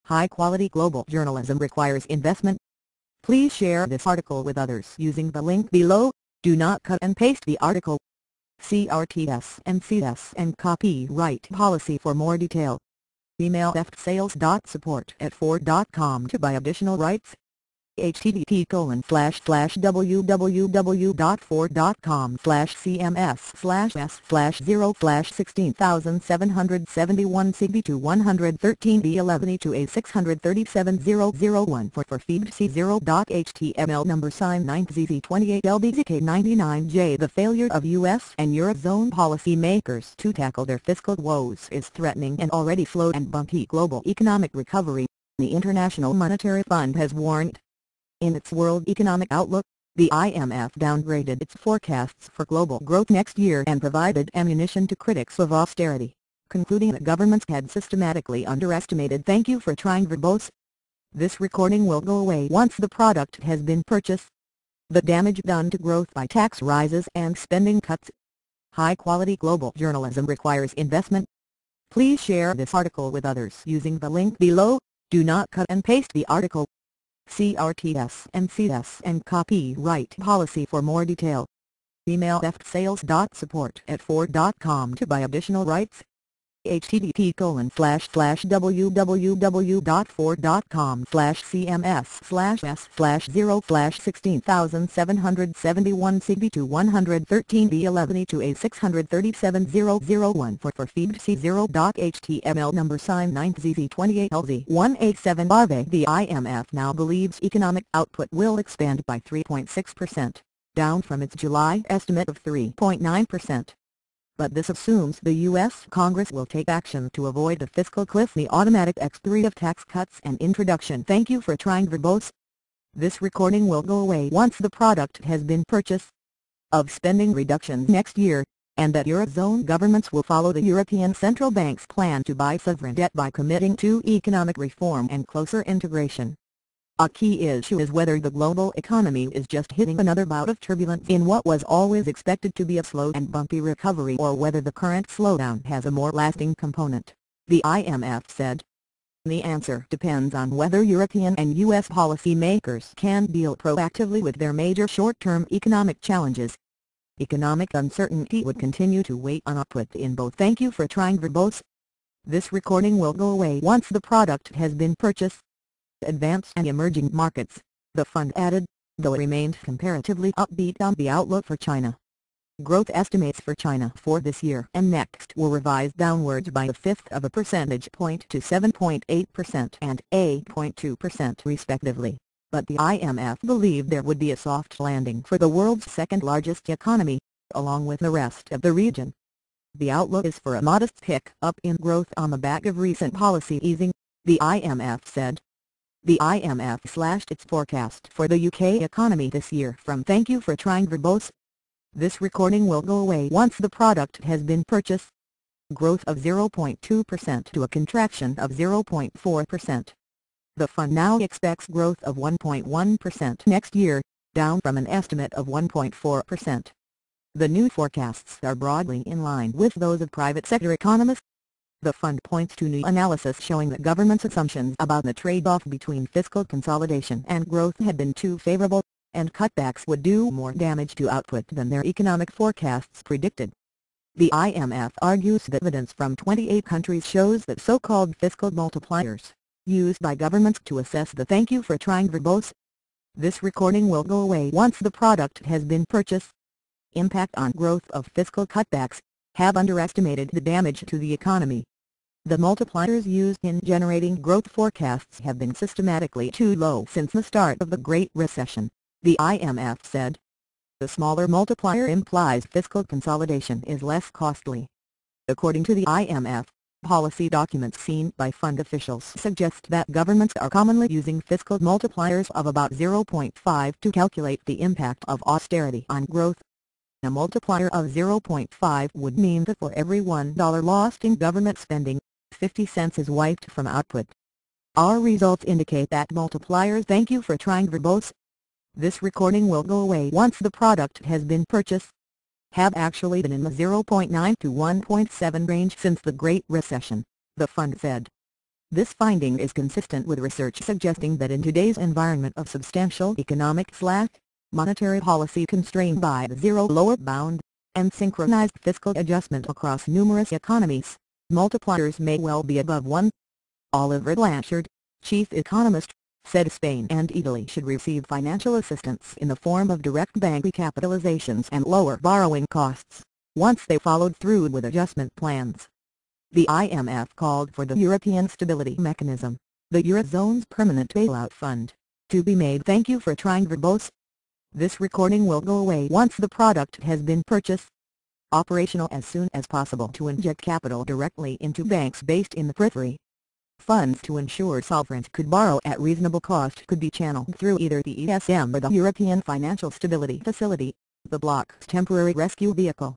High-quality global journalism requires investment. Please share this article with others using the link below. Do not cut and paste the article. See RTS and CS and copyright policy for more detail. Email fsales.support@ford.com to buy additional rights. http://www.ford.com/cms/s/0/16771 cb 113 b11 to a637001 for feed c0.html number sign 9zz28lbzk99j. The failure of U.S. and Eurozone policymakers to tackle their fiscal woes is threatening an already slow and bumpy global economic recovery, the International Monetary Fund has warned. In its World Economic Outlook, the IMF downgraded its forecasts for global growth next year and provided ammunition to critics of austerity, concluding that governments had systematically underestimated. Thank you for trying verbose. This recording will go away once the product has been purchased. The damage done to growth by tax rises and spending cuts. High-quality global journalism requires investment. Please share this article with others using the link below. Do not cut and paste the article. See RTS and CS and copyright policy for more detail. Email fsales.support@ford.com to buy additional rights. http://www.ford.com/cms/s/0/16771 cb 113 b11 to a637001 for feed c0.html number sign 9zz28lz187 larvae. The IMF now believes economic output will expand by 3.6%, down from its July estimate of 3.9%. But this assumes the U.S. Congress will take action to avoid a fiscal cliff. The automatic expiry of tax cuts and introduction. Thank you for trying verbose. This recording will go away once the product has been purchased. Of spending reductions next year, and that Eurozone governments will follow the European Central Bank's plan to buy sovereign debt by committing to economic reform and closer integration. A key issue is whether the global economy is just hitting another bout of turbulence in what was always expected to be a slow and bumpy recovery, or whether the current slowdown has a more lasting component, the IMF said. The answer depends on whether European and U.S. policymakers can deal proactively with their major short-term economic challenges. Economic uncertainty would continue to weigh on output in both. Thank you for trying verbose. This recording will go away once the product has been purchased. Advanced and emerging markets, the fund added, though it remained comparatively upbeat on the outlook for China. Growth estimates for China for this year and next were revised downwards by 1/5 of a percentage point to 7.8% and 8.2% respectively, but the IMF believed there would be a soft landing for the world's second-largest economy, along with the rest of the region. The outlook is for a modest pick-up in growth on the back of recent policy easing, the IMF said. The IMF slashed its forecast for the UK economy this year from "Thank you for trying verbose." This recording will go away once the product has been purchased. Growth of 0.2% to a contraction of 0.4%. The fund now expects growth of 1.1% next year, down from an estimate of 1.4%. The new forecasts are broadly in line with those of private sector economists. The fund points to new analysis showing that government's assumptions about the trade-off between fiscal consolidation and growth had been too favorable, and cutbacks would do more damage to output than their economic forecasts predicted. The IMF argues that evidence from 28 countries shows that so-called fiscal multipliers, used by governments to assess the "Thank you for trying verbose." This recording will go away once the product has been purchased. Impact on growth of fiscal cutbacks have underestimated the damage to the economy. The multipliers used in generating growth forecasts have been systematically too low since the start of the Great Recession, the IMF said. The smaller multiplier implies fiscal consolidation is less costly. According to the IMF, policy documents seen by fund officials suggest that governments are commonly using fiscal multipliers of about 0.5 to calculate the impact of austerity on growth. A multiplier of 0.5 would mean that for every $1 lost in government spending, 50 cents is wiped from output. Our results indicate that multipliers. Thank you for trying verbose. This recording will go away once the product has been purchased. Have actually been in the 0.9 to 1.7 range since the Great Recession, the fund said. This finding is consistent with research suggesting that in today's environment of substantial economic slack, monetary policy constrained by the zero lower bound, and synchronized fiscal adjustment across numerous economies, multipliers may well be above 1. Oliver Blanchard, chief economist, said Spain and Italy should receive financial assistance in the form of direct bank recapitalizations and lower borrowing costs, once they followed through with adjustment plans. The IMF called for the European Stability Mechanism, the Eurozone's permanent bailout fund, to be made thank you for trying verbose. This recording will go away once the product has been purchased. Operational as soon as possible to inject capital directly into banks based in the periphery. Funds to ensure sovereigns could borrow at reasonable cost could be channeled through either the ESM or the European Financial Stability Facility, the bloc's temporary rescue vehicle.